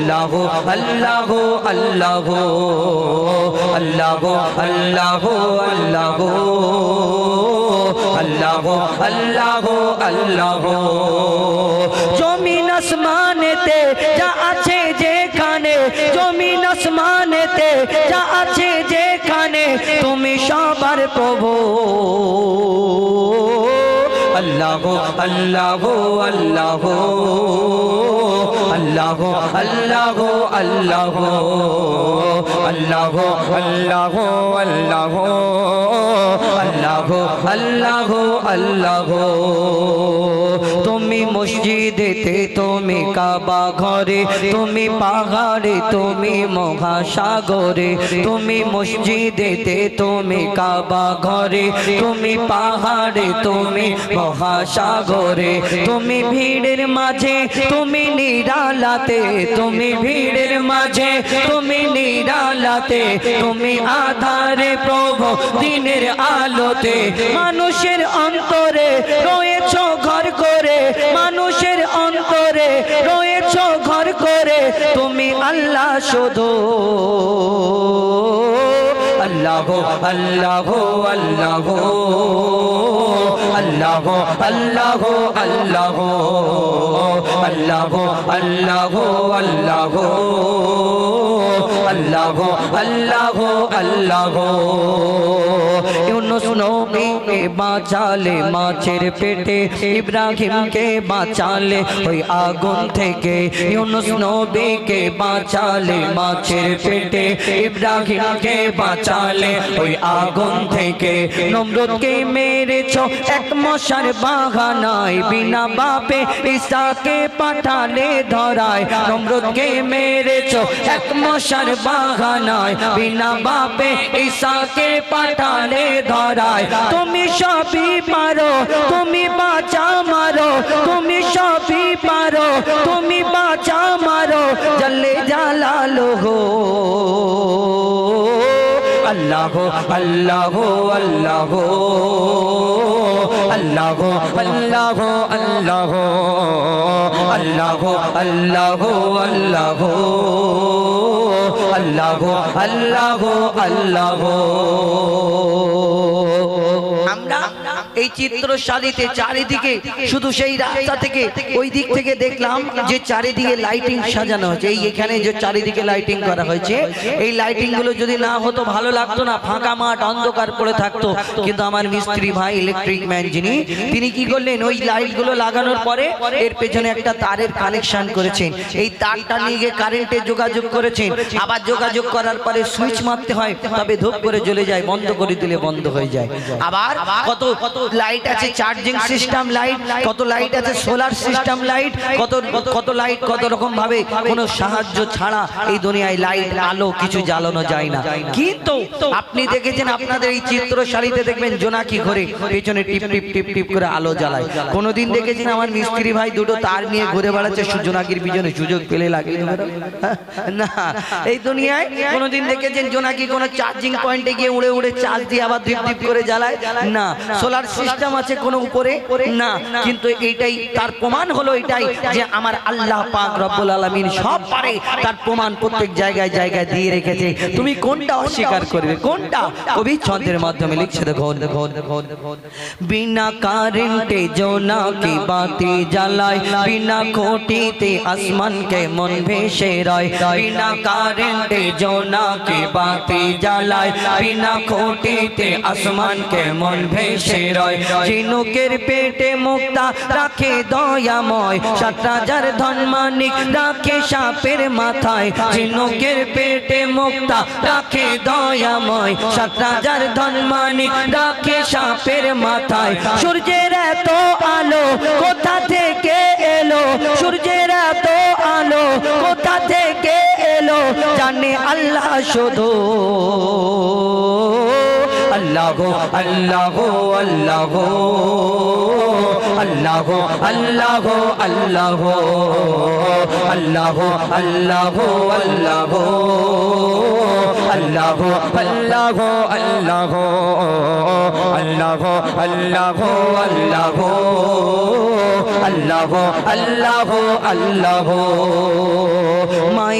अल्लाह अल्लाह अल्लाह अल्लाह अल्लाह अल्लाह अल्लाह अल्लाह जमीन आसमानेते जा आछे जेखाने जमीन आसमानेते जा आछे जेखाने तुमी सबार प्रभु अल्लाह अल्लाह अल्लाह अल्लाह अल्लाह अल्लाह अल्लाह अल्लाह अल्लाह अल्लाह अल्लाह तुमी मस्जिदेते तुमी काबा घरे तुमी पहाड़े तुमी महासागरे तुमी मस्जिदेते तुमी काबा घरे तुमी पहाड़े तुमी महासागरे तुमी भीड़ेर माझे तुमी निरालाते तुमी भीड़ेर माझे तुमी निरालाते तुमी आधारे प्रभु दिनेर आलोते मानुषेर अंतरे रयेछो घर करे मानुषेर अंतरे रयेछो घर करे तुमी अल्लाह शुधु अल्लाह अल्लाह अल्लाह अल्लाह अल्लाह अल्लाह अल्लाह अल्लाह अल्लाह अल्लाह अल्लाह यूनुस नबी के बाँचाले माछेर पेटे इब्राहिम के बाँचाले ओई आगुन थेके यूनुस नबी के बाँचाले माछेर पेटे इब्राहिम के बाँचाले ओई आगुन थेके नमरुद के मेरेछो एक मशार बागानाय बिना बापे ईसाके पाठाले धराय नमरुद के मेरेछो एक मशार बागानाय बिना बापे ईसाके पाठाले धराय तुमी सबी पारो तुमी बाचा मारो तुमी सबी पारो तुमी बाचा मारो जल्ले जालालो हो अल्लाह अल्लाह अल्लाह अल्लाह अल्लाह अल्लाह अल्लाह अल्लाह अल्लाह अल्लाह अल्लाह আমরা এই চিত্রশালীতে চারিদিকে শুধু সেই রাস্তা থেকে ওই দিক থেকে দেখলাম যে চারিদিকে লাইটিং সাজানো হয়েছে এই এখানে যে চারিদিকে লাইটিং করা হয়েছে এই লাইটিং গুলো যদি না হতো ভালো লাগতো না ফাঁকা মাঠ অন্ধকার পড়ে থাকতো কিন্তু আমার মিস্ত্রি ভাই ইলেকট্রিক ম্যান যিনি তিনি কি করলেন ওই লাইট গুলো লাগানোর পরে এর পেছনে একটা তারের কানেকশন করেছেন এই তারটা নিয়ে গিয়ে কারেন্টে যোগাযোগ করেছেন আবার যোগাযোগ করার পরে সুইচ মারতে হয় তবে ধূপ করে জ্বলে যায় বন্ধ করে দিলে বন্ধ হয়ে যায় আবার কত কত লাইট আছে চার্জিং সিস্টেম লাইট কত লাইট আছে সোলার সিস্টেম লাইট কত কত লাইট কত রকম ভাবে কোনো সাহায্য ছাড়া এই দুনিয়ায় লাইট আলো কিছু জ্বালানো যায় না কিন্তু আপনি দেখেছেন আপনাদের এই চিত্রশালীতে দেখবেন জোনাকি ঘরে পেছনে টিপ টিপ টিপ টিপ করে আলো জ্বালায় কোনোদিন দেখেছেন আমার মিস্ত্রি ভাই দুটো তার নিয়ে ঘুরে বেড়াচ্ছে জোনাকির পিছনে সুযোগ পেলে লাগে না এই দুনিয়ায় কোনোদিন দেখেছেন জোনাকি কোনো চার্জিং পয়েন্টে গিয়ে উড়ে উড়ে চার্জ দিয়ে আবার টিপ টিপ করে জ্বালায় না সোলার সিস্টেম আছে কোনো উপরে না কিন্তু এইটাই তার প্রমাণ হলো এটাই যে আমার আল্লাহ পাক রব্বুল আলামিন সব পারে তার প্রমাণ প্রত্যেক জায়গায় জায়গায় দিয়ে রেখেছে তুমি কোনটা অস্বীকার করবে কোনটা কবি ছন্দের মাধ্যমে লিখছে দেখো বিনা কারেন্টে জোনাকি বাতি জ্বালায় বিনা খুঁটিতে আসমানকে মন ভেসে রয় বিনা কারেন্টে জোনাকি বাতি জ্বালায় বিনা খুঁটিতে আসমানকে মন ভেসে রয় ঝিনুকের পেটে মুক্তা রাখে দয়াময় ৭০০০ ধনমানিক রাখে সাপের মাথায় ঝিনুকের পেটে মুক্তা রাখে দয়াময় ৭০০০ ধনমানিক রাখে সাপের মাথায় সূর্যের এত আলো কোথা থেকে এলো সূর্যের এত আলো কোথা থেকে এলো জানে আল্লাহ শুধু अल्लाह अल्लाह अल्लाह अल्लाह अल्लाह अल्लाह अल्लाह अल्लाह अल्लाह अल्लाह अल्लाह अल्लाह अल्लाह अल्लाह अल्लाह अल्लाह अल्लाह माई